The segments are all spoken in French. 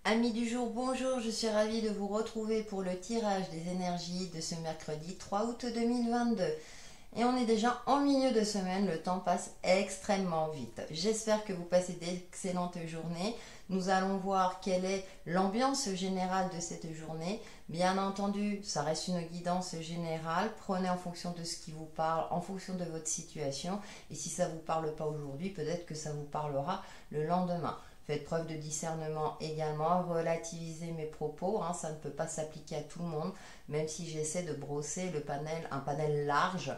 Amis du jour, bonjour, je suis ravie de vous retrouver pour le tirage des énergies de ce mercredi 3 août 2022. Et on est déjà en milieu de semaine, le temps passe extrêmement vite. J'espère que vous passez d'excellentes journées. Nous allons voir quelle est l'ambiance générale de cette journée. Bien entendu, ça reste une guidance générale. Prenez en fonction de ce qui vous parle, en fonction de votre situation. Et si ça ne vous parle pas aujourd'hui, peut-être que ça vous parlera le lendemain. Faites preuve de discernement également, relativisez mes propos, ça ne peut pas s'appliquer à tout le monde, même si j'essaie de brosser un panel large.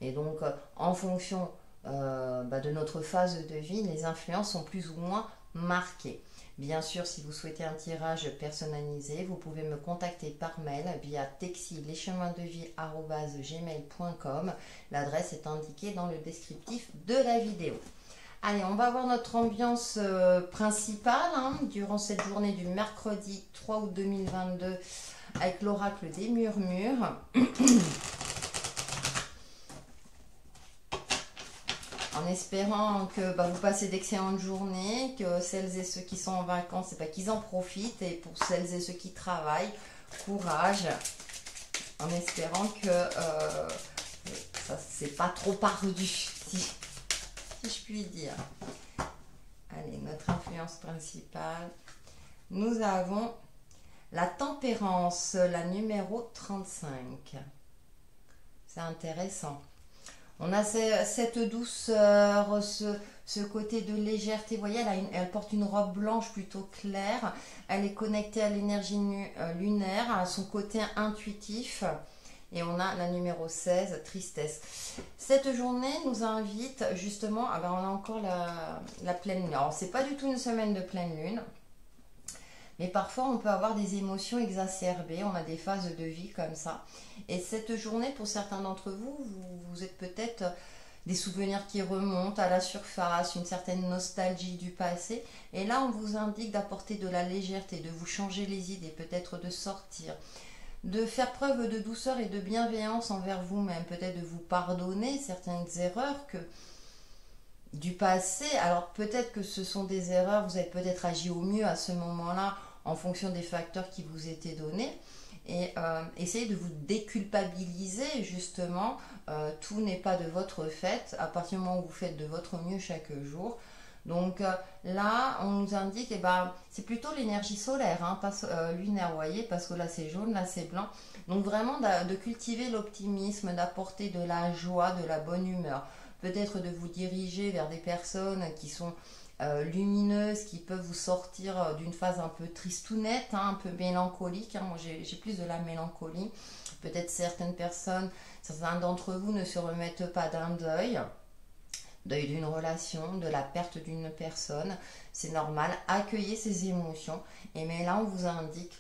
Et donc, en fonction de notre phase de vie, les influences sont plus ou moins marquées. Bien sûr, si vous souhaitez un tirage personnalisé, vous pouvez me contacter par mail via texilecheminsdevie@gmail.com. L'adresse est indiquée dans le descriptif de la vidéo. Allez, on va voir notre ambiance principale durant cette journée du mercredi 3 août 2022 avec l'oracle des murmures. En espérant que vous passez d'excellentes journées, que celles et ceux qui sont en vacances, qu'ils en profitent. Et pour celles et ceux qui travaillent, courage. En espérant que ça c'est pas trop ardu, si je puis dire. Allez, notre influence principale. Nous avons la tempérance, la numéro 35. C'est intéressant. On a cette douceur, ce côté de légèreté. Vous voyez, elle porte une robe blanche plutôt claire. Elle est connectée à l'énergie lunaire, à son côté intuitif. Et on a la numéro 16, tristesse. Cette journée nous invite justement, on a encore la pleine lune. Alors, c'est pas du tout une semaine de pleine lune, mais parfois on peut avoir des émotions exacerbées, on a des phases de vie comme ça. Et cette journée, pour certains d'entre vous, vous êtes peut-être des souvenirs qui remontent à la surface, une certaine nostalgie du passé. Et là, on vous indique d'apporter de la légèreté, de vous changer les idées, peut-être de sortir, de faire preuve de douceur et de bienveillance envers vous-même, peut-être de vous pardonner certaines erreurs du passé. Alors peut-être que ce sont des erreurs, vous avez peut-être agi au mieux à ce moment-là en fonction des facteurs qui vous étaient donnés. Et essayez de vous déculpabiliser justement, tout n'est pas de votre fait à partir du moment où vous faites de votre mieux chaque jour. Donc là, on nous indique, c'est plutôt l'énergie solaire, pas lunaire, vous voyez, parce que là c'est jaune, là c'est blanc. Donc vraiment de cultiver l'optimisme, d'apporter de la joie, de la bonne humeur. Peut-être de vous diriger vers des personnes qui sont lumineuses, qui peuvent vous sortir d'une phase un peu tristounette, un peu mélancolique. Moi j'ai plus de la mélancolie. Peut-être certaines personnes, certains d'entre vous ne se remettent pas d'un deuil d'une relation, de la perte d'une personne. C'est normal, accueillez ces émotions. Mais là on vous indique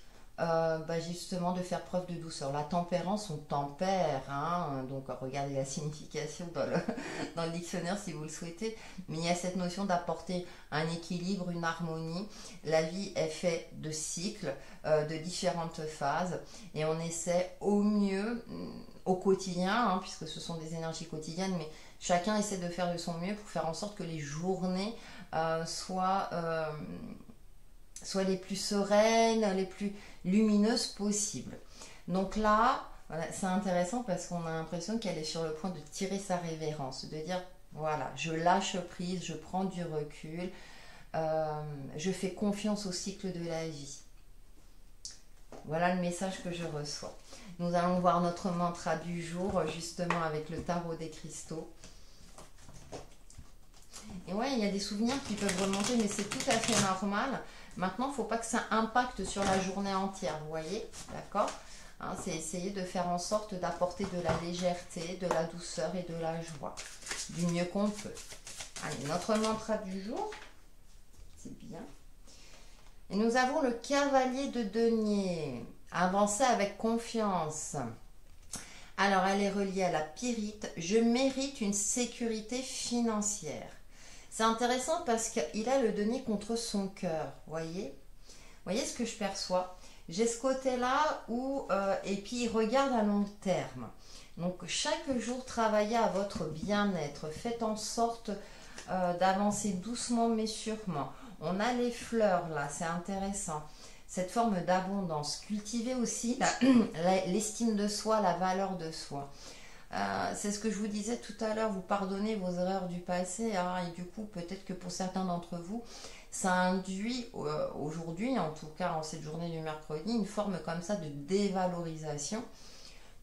justement de faire preuve de douceur. La tempérance, on tempère, donc regardez la signification dans le dictionnaire si vous le souhaitez, mais il y a cette notion d'apporter un équilibre, une harmonie. La vie est faite de cycles, de différentes phases, et on essaie au mieux, au quotidien, puisque ce sont des énergies quotidiennes, mais chacun essaie de faire de son mieux pour faire en sorte que les journées soient les plus sereines, les plus lumineuses possibles. Donc là, voilà, c'est intéressant parce qu'on a l'impression qu'elle est sur le point de tirer sa révérence, de dire voilà, je lâche prise, je prends du recul, je fais confiance au cycle de la vie. Voilà le message que je reçois. Nous allons voir notre mantra du jour, justement avec le tarot des cristaux. Et ouais, il y a des souvenirs qui peuvent remonter, mais c'est tout à fait normal. Maintenant, il ne faut pas que ça impacte sur la journée entière, vous voyez, d'accord, c'est essayer de faire en sorte d'apporter de la légèreté, de la douceur et de la joie, du mieux qu'on peut. Allez, notre mantra du jour, c'est bien. Et nous avons le cavalier de denier. Avancer avec confiance. Alors, elle est reliée à la pyrite. Je mérite une sécurité financière. C'est intéressant parce qu'il a le denier contre son cœur, voyez ce que je perçois. J'ai ce côté-là où, et puis il regarde à long terme. Donc chaque jour, travaillez à votre bien-être. Faites en sorte d'avancer doucement mais sûrement. On a les fleurs là, c'est intéressant. Cette forme d'abondance. Cultivez aussi l'estime de soi, la valeur de soi. C'est ce que je vous disais tout à l'heure, vous pardonnez vos erreurs du passé, hein, et du coup peut-être que pour certains d'entre vous, ça induit aujourd'hui, en tout cas en cette journée du mercredi, une forme comme ça de dévalorisation.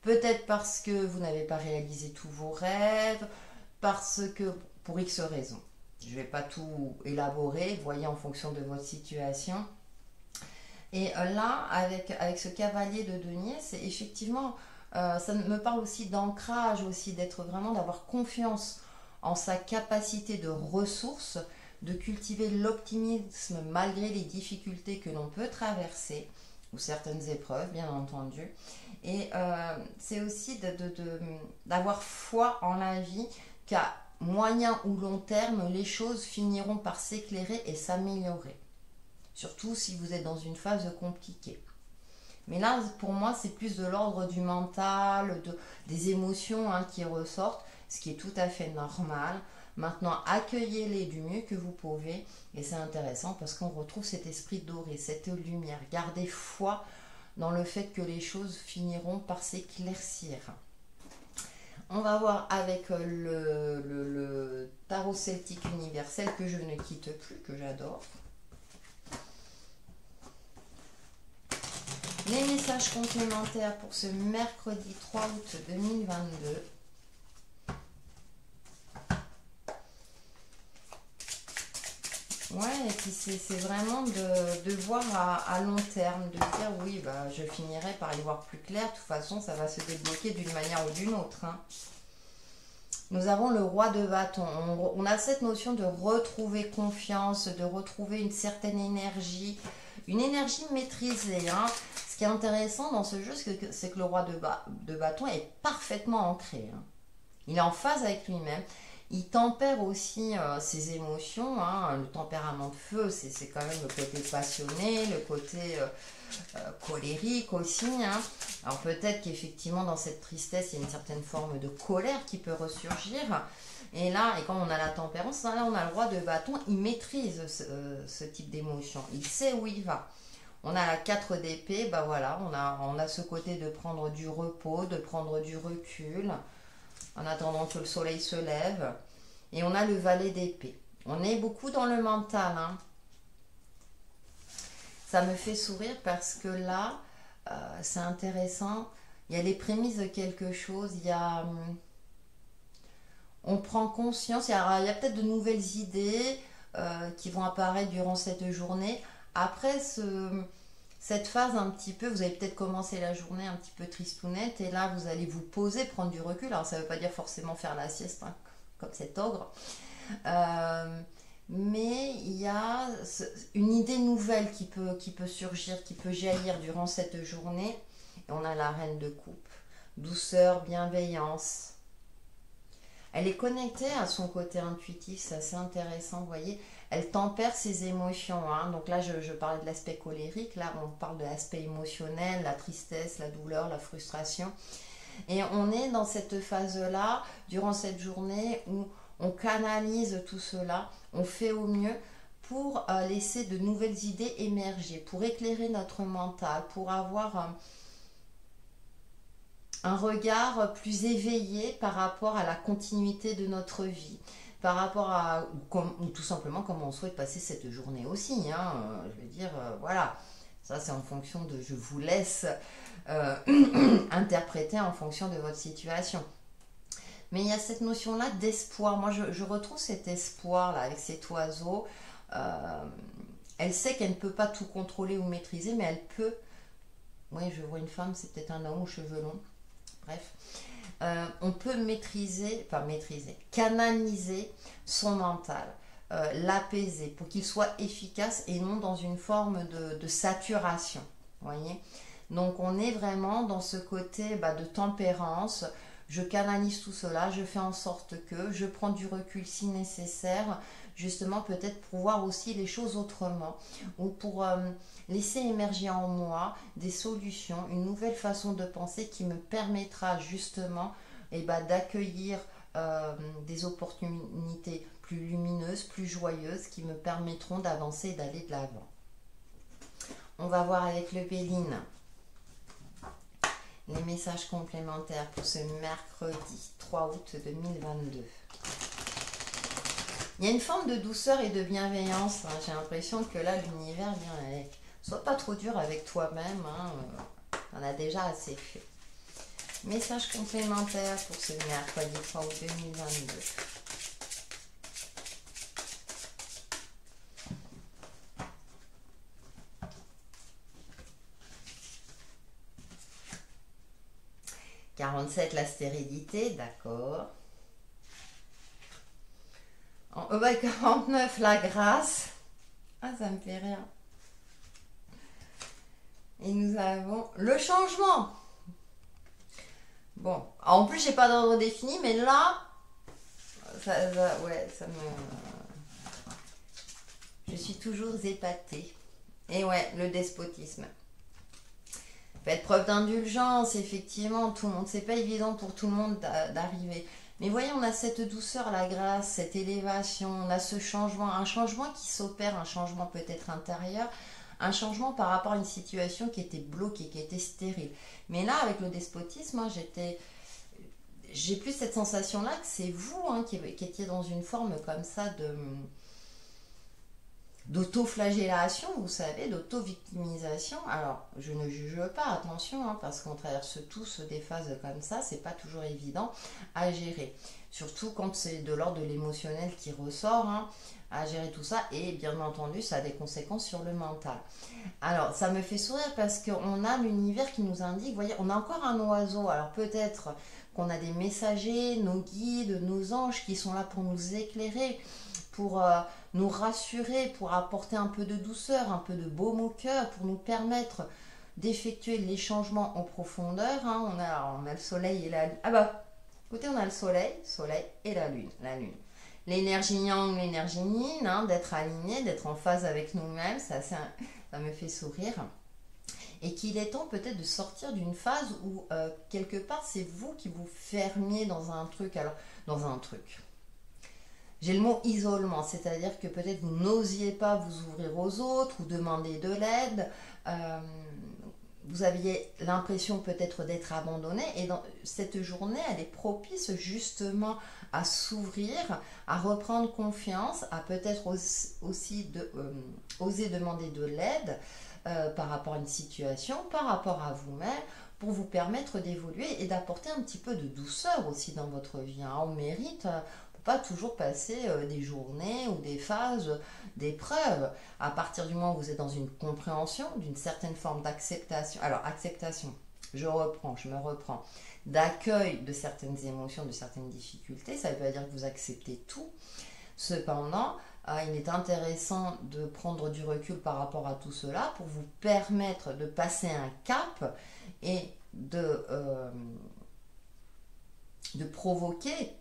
Peut-être parce que vous n'avez pas réalisé tous vos rêves, parce que pour X raisons. Je ne vais pas tout élaborer, voyez en fonction de votre situation. Et là, avec ce cavalier de denier, c'est effectivement, ça me parle aussi d'ancrage, aussi d'être vraiment, d'avoir confiance en sa capacité de ressources, de cultiver l'optimisme malgré les difficultés que l'on peut traverser, ou certaines épreuves, bien entendu. Et c'est aussi d'avoir foi en la vie, qu'à moyen ou long terme, les choses finiront par s'éclairer et s'améliorer. Surtout si vous êtes dans une phase compliquée. Mais là, pour moi, c'est plus de l'ordre du mental, des émotions hein, qui ressortent, ce qui est tout à fait normal. Maintenant, accueillez-les du mieux que vous pouvez. Et c'est intéressant parce qu'on retrouve cet esprit doré, cette lumière. Gardez foi dans le fait que les choses finiront par s'éclaircir. On va voir avec le tarot celtique universel que je ne quitte plus, que j'adore. Les messages complémentaires pour ce mercredi 3 août 2022. Ouais, et puis c'est vraiment de voir à long terme, de dire oui, bah, je finirai par y voir plus clair, de toute façon ça va se débloquer d'une manière ou d'une autre. Hein. Nous avons le roi de bâton, on a cette notion de retrouver confiance, de retrouver une certaine énergie, une énergie maîtrisée. Hein. Ce qui est intéressant dans ce jeu, c'est que le roi de bâton est parfaitement ancré. Hein. Il est en phase avec lui-même. Il tempère aussi ses émotions, hein. Le tempérament de feu, c'est quand même le côté passionné, le côté colérique aussi. Hein. Alors peut-être qu'effectivement dans cette tristesse, il y a une certaine forme de colère qui peut ressurgir. Et là, et quand on a la tempérance, là on a le roi de bâton, il maîtrise ce type d'émotion, il sait où il va. On a la 4 d'épée, bah voilà, on a ce côté de prendre du repos, de prendre du recul, en attendant que le soleil se lève. Et on a le valet d'épée. On est beaucoup dans le mental. Hein. Ça me fait sourire parce que là, c'est intéressant. Il y a les prémices de quelque chose. Il y a, on prend conscience. Il y a peut-être de nouvelles idées qui vont apparaître durant cette journée. Après cette phase un petit peu, vous avez peut-être commencé la journée un petit peu tristounette. Et là, vous allez vous poser, prendre du recul. Alors, ça ne veut pas dire forcément faire la sieste, hein, comme cet ogre. Mais il y a une idée nouvelle qui peut surgir, qui peut jaillir durant cette journée. Et on a la reine de coupe. Douceur, bienveillance. Elle est connectée à son côté intuitif, c'est assez intéressant, vous voyez. Elle tempère ses émotions. Hein. Donc là, je parlais de l'aspect colérique. Là, on parle de l'aspect émotionnel, la tristesse, la douleur, la frustration. Et on est dans cette phase-là, durant cette journée, où on canalise tout cela, on fait au mieux pour laisser de nouvelles idées émerger, pour éclairer notre mental, pour avoir un regard plus éveillé par rapport à la continuité de notre vie, par rapport à, ou tout simplement comment on souhaite passer cette journée aussi. Hein, je veux dire, voilà, ça c'est en fonction de, je vous laisse interpréter en fonction de votre situation. Mais il y a cette notion-là d'espoir. Moi, je retrouve cet espoir-là avec cet oiseau. Elle sait qu'elle ne peut pas tout contrôler ou maîtriser, mais elle peut... Oui, je vois une femme, c'est peut-être un homme aux cheveux longs. Bref. On peut canaliser son mental, l'apaiser pour qu'il soit efficace et non dans une forme de saturation. Voyez ? Donc, on est vraiment dans ce côté de tempérance. Je canalise tout cela, je fais en sorte que je prends du recul si nécessaire, justement peut-être pour voir aussi les choses autrement, ou pour laisser émerger en moi des solutions, une nouvelle façon de penser qui me permettra justement d'accueillir des opportunités plus lumineuses, plus joyeuses, qui me permettront d'avancer et d'aller de l'avant. On va voir avec le Béline les messages complémentaires pour ce mercredi 3 août 2022. Il y a une forme de douceur et de bienveillance. Hein. J'ai l'impression que là, l'univers vient... Allez, sois pas trop dur avec toi-même. Hein. On a déjà assez fait. Message complémentaire pour ce mercredi 3 août 2022. « 47, la stérilité, d'accord. 49, la grâce. Ah, ça me fait rire. Et nous avons le changement. Bon, en plus, j'ai pas d'ordre défini, mais là, ouais, ça me... Je suis toujours épatée. Et ouais, le despotisme. Faites preuve d'indulgence, effectivement, tout le monde. C'est pas évident pour tout le monde d'arriver. Mais voyez, on a cette douceur, la grâce, cette élévation, on a ce changement, un changement qui s'opère, un changement peut-être intérieur, un changement par rapport à une situation qui était bloquée, qui était stérile. Mais là, avec le despotisme, hein, j'ai plus cette sensation-là que c'est vous hein, qui étiez dans une forme comme ça d'auto-flagellation, vous savez, d'auto-victimisation. Alors, je ne juge pas, attention, hein, parce qu'on traverse tous des phases comme ça, c'est pas toujours évident à gérer. Surtout quand c'est de l'ordre de l'émotionnel qui ressort, hein, à gérer tout ça, et bien entendu, ça a des conséquences sur le mental. Alors, ça me fait sourire parce qu'on a l'univers qui nous indique, vous voyez, on a encore un oiseau, alors peut-être qu'on a des messagers, nos guides, nos anges qui sont là pour nous éclairer, pour nous rassurer, pour apporter un peu de douceur, un peu de baume au cœur, pour nous permettre d'effectuer les changements en profondeur. Hein. On a le soleil et la lune. Ah bah, écoutez, on a le soleil et la lune. L'énergie yang, l'énergie yin, hein, d'être aligné, d'être en phase avec nous-mêmes, ça me fait sourire. Et qu'il est temps peut-être de sortir d'une phase où, quelque part, c'est vous qui vous fermiez dans un truc. Alors, dans un truc. J'ai le mot isolement, c'est-à-dire que peut-être vous n'osiez pas vous ouvrir aux autres ou demander de l'aide. Vous aviez l'impression peut-être d'être abandonné. Et dans cette journée, elle est propice justement à s'ouvrir, à reprendre confiance, à peut-être aussi oser demander de l'aide par rapport à une situation, par rapport à vous-même, pour vous permettre d'évoluer et d'apporter un petit peu de douceur aussi dans votre vie. Hein. On mérite... pas toujours passer des journées ou des phases d'épreuve. À partir du moment où vous êtes dans une compréhension, d'une certaine forme d'acceptation, alors acceptation, je me reprends, d'accueil de certaines émotions, de certaines difficultés, ça ne veut pas dire que vous acceptez tout. Cependant, il est intéressant de prendre du recul par rapport à tout cela pour vous permettre de passer un cap et de provoquer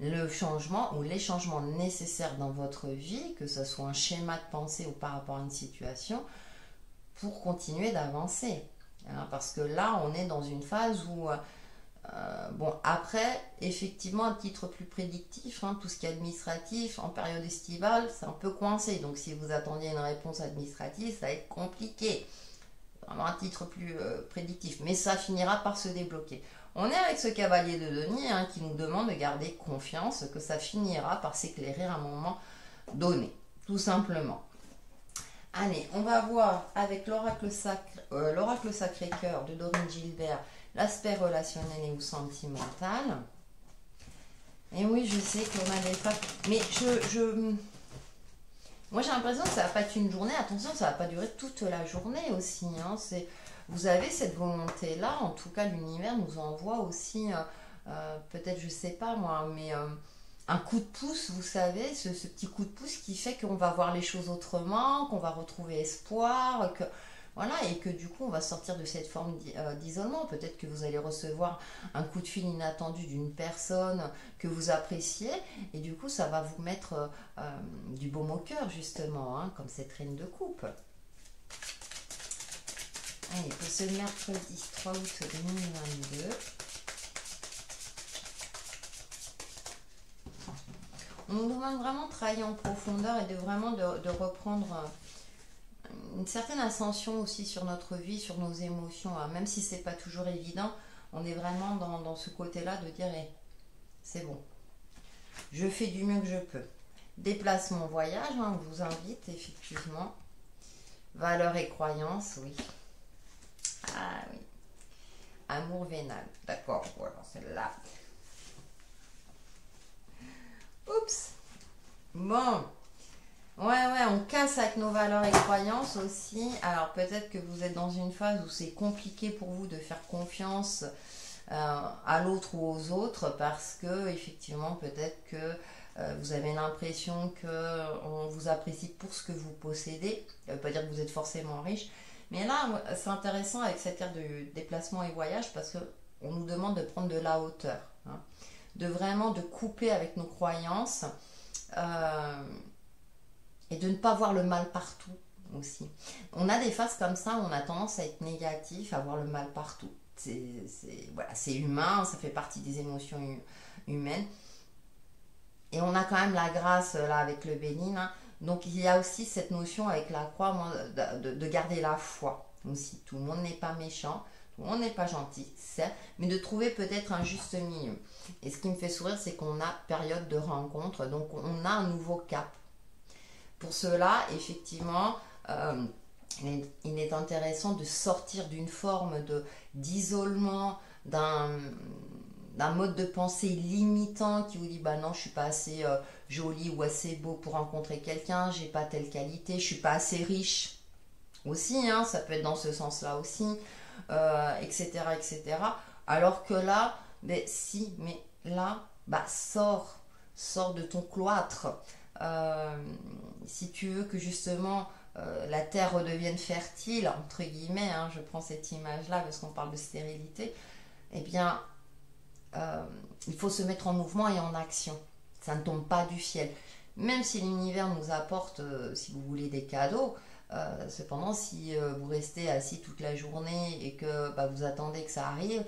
le changement ou les changements nécessaires dans votre vie, que ce soit un schéma de pensée ou par rapport à une situation, pour continuer d'avancer. Hein, parce que là, on est dans une phase où, bon, après, effectivement, à titre plus prédictif, hein, tout ce qui est administratif, en période estivale, c'est un peu coincé. Donc, si vous attendiez une réponse administrative, ça va être compliqué. Vraiment un titre plus prédictif. Mais ça finira par se débloquer. On est avec ce cavalier de denier hein, qui nous demande de garder confiance que ça finira par s'éclairer à un moment donné, tout simplement. Allez, on va voir avec l'oracle Sacré-Cœur de Dorine Gilbert, l'aspect relationnel et ou sentimental. Et oui, je sais qu'on a des femmes, mais moi j'ai l'impression que ça va pas être une journée, attention, ça va pas durer toute la journée aussi, hein, vous avez cette volonté-là, en tout cas l'univers nous envoie aussi, peut-être, je sais pas moi, mais un coup de pouce, vous savez, ce petit coup de pouce qui fait qu'on va voir les choses autrement, qu'on va retrouver espoir, voilà, et que du coup on va sortir de cette forme d'isolement. Peut-être que vous allez recevoir un coup de fil inattendu d'une personne que vous appréciez, et du coup ça va vous mettre du baume au cœur justement, hein, comme cette reine de coupe. Allez, pour ce mercredi 3 août 2022, On nous demande vraiment de travailler en profondeur et de vraiment de reprendre une certaine ascension aussi sur notre vie, sur nos émotions, hein. Même si c'est pas toujours évident, on est vraiment dans ce côté-là de dire eh, c'est bon, je fais du mieux que je peux. Déplacement, voyage, hein, on vous invite effectivement. Valeurs et croyances, oui. Ah oui. Amour vénal, d'accord, voilà, celle-là. Oups. Bon. Ouais, on casse avec nos valeurs et croyances aussi. Alors peut-être que vous êtes dans une phase où c'est compliqué pour vous de faire confiance à l'autre ou aux autres parce que effectivement peut-être que vous avez l'impression qu'on vous apprécie pour ce que vous possédez. Ça ne veut pas dire que vous êtes forcément riche. Mais là, c'est intéressant avec cette ère de déplacement et voyage parce qu'on nous demande de prendre de la hauteur, hein, de vraiment de couper avec nos croyances. Et de ne pas voir le mal partout aussi. On a des phases comme ça où on a tendance à être négatif, à voir le mal partout. Voilà, c'est humain, ça fait partie des émotions humaines. Et on a quand même la grâce là avec le bénin. Hein. Donc il y a aussi cette notion avec la croix de garder la foi aussi. Tout le monde n'est pas méchant, tout le monde n'est pas gentil, certes, mais de trouver peut-être un juste milieu. Et ce qui me fait sourire, c'est qu'on a période de rencontre, donc on a un nouveau cap. Pour cela, effectivement, il est intéressant de sortir d'une forme d'isolement, d'un mode de pensée limitant qui vous dit bah non, je suis pas assez jolie ou assez beau pour rencontrer quelqu'un, j'ai pas telle qualité, je suis pas assez riche aussi, hein, ça peut être dans ce sens-là aussi, etc., etc. Alors que là, ben si, mais là, bah sors de ton cloître. Si tu veux que justement la terre redevienne fertile, entre guillemets, hein, je prends cette image-là parce qu'on parle de stérilité, eh bien, il faut se mettre en mouvement et en action. Ça ne tombe pas du ciel. Même si l'univers nous apporte, si vous voulez, des cadeaux, cependant, si vous restez assis toute la journée et que bah, vous attendez que ça arrive,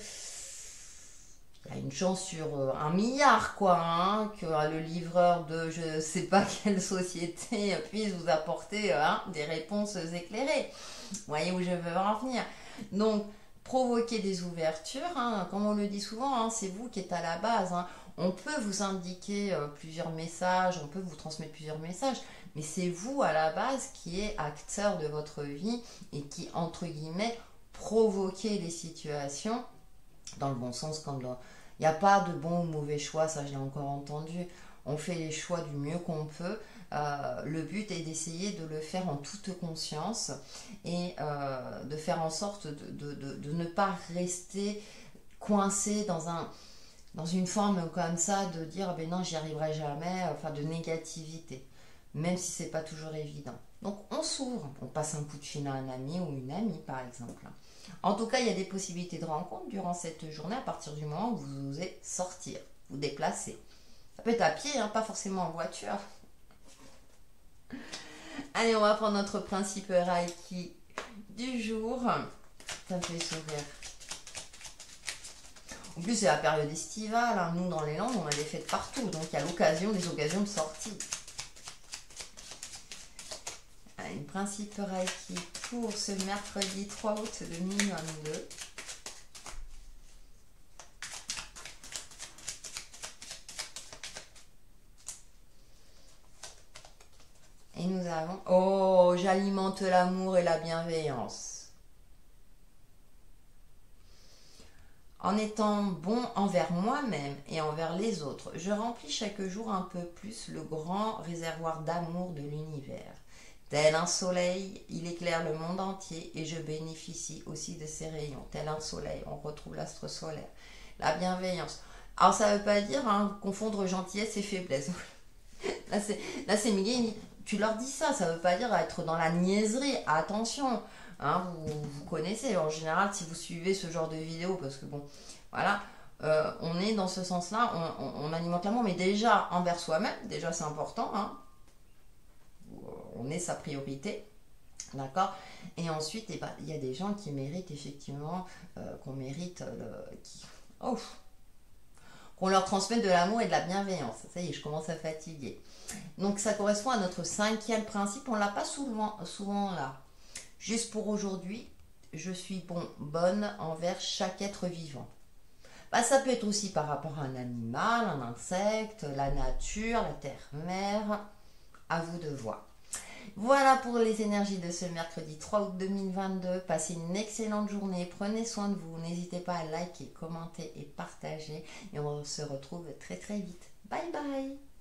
il y a une chance sur 1 milliard, quoi, hein, que le livreur de je ne sais pas quelle société puisse vous apporter des réponses éclairées. Vous voyez où je veux en venir. Donc, provoquer des ouvertures, hein, comme on le dit souvent, hein, c'est vous qui êtes à la base. Hein. On peut vous indiquer plusieurs messages, on peut vous transmettre plusieurs messages, mais c'est vous à la base qui est acteur de votre vie et qui, entre guillemets, provoquez les situations dans le bon sens comme dans... Il n'y a pas de bon ou mauvais choix, ça je l'ai encore entendu. On fait les choix du mieux qu'on peut. Le but est d'essayer de le faire en toute conscience et de faire en sorte de ne pas rester coincé dans une forme comme ça, de dire ben non, j'y arriverai jamais, enfin de négativité, même si c'est pas toujours évident. Donc on s'ouvre, on passe un coup de fil à un ami ou une amie par exemple. En tout cas, il y a des possibilités de rencontre durant cette journée à partir du moment où vous osez sortir, vous déplacer. Ça peut être à pied, hein, pas forcément en voiture. Allez, on va prendre notre principe Reiki du jour. Ça me fait sourire. En plus, c'est la période estivale. Hein. Nous, dans les Landes, on a des fêtes partout. Donc, il y a des occasions de sortie. Allez, une principe Reiki pour ce mercredi 3 août 2022. Et nous avons... Oh, j'alimente l'amour et la bienveillance. En étant bon envers moi-même et envers les autres, je remplis chaque jour un peu plus le grand réservoir d'amour de l'univers. Tel un soleil, il éclaire le monde entier et je bénéficie aussi de ses rayons. Tel un soleil, on retrouve l'astre solaire. La bienveillance. Alors ça ne veut pas dire confondre gentillesse et faiblesse. Là c'est Miguel, tu leur dis ça, ça ne veut pas dire être dans la niaiserie. Attention, hein, vous connaissez en général si vous suivez ce genre de vidéos, parce que bon, voilà, on est dans ce sens-là, on alimente l'amour, mais déjà envers soi-même, déjà c'est important, hein, on est sa priorité, d'accord. Et ensuite, eh ben, il y a des gens qui méritent effectivement, qu'on mérite, qu'on leur transmette de l'amour et de la bienveillance. Ça y est, je commence à fatiguer. Donc ça correspond à notre 5e principe. On ne l'a pas souvent là. Juste pour aujourd'hui, je suis bonne envers chaque être vivant. Bah, ça peut être aussi par rapport à un animal, un insecte, la nature, la terre-mère. À vous de voir. Voilà pour les énergies de ce mercredi 3 août 2022. Passez une excellente journée. Prenez soin de vous. N'hésitez pas à liker, commenter et partager. Et on se retrouve très très vite. Bye bye.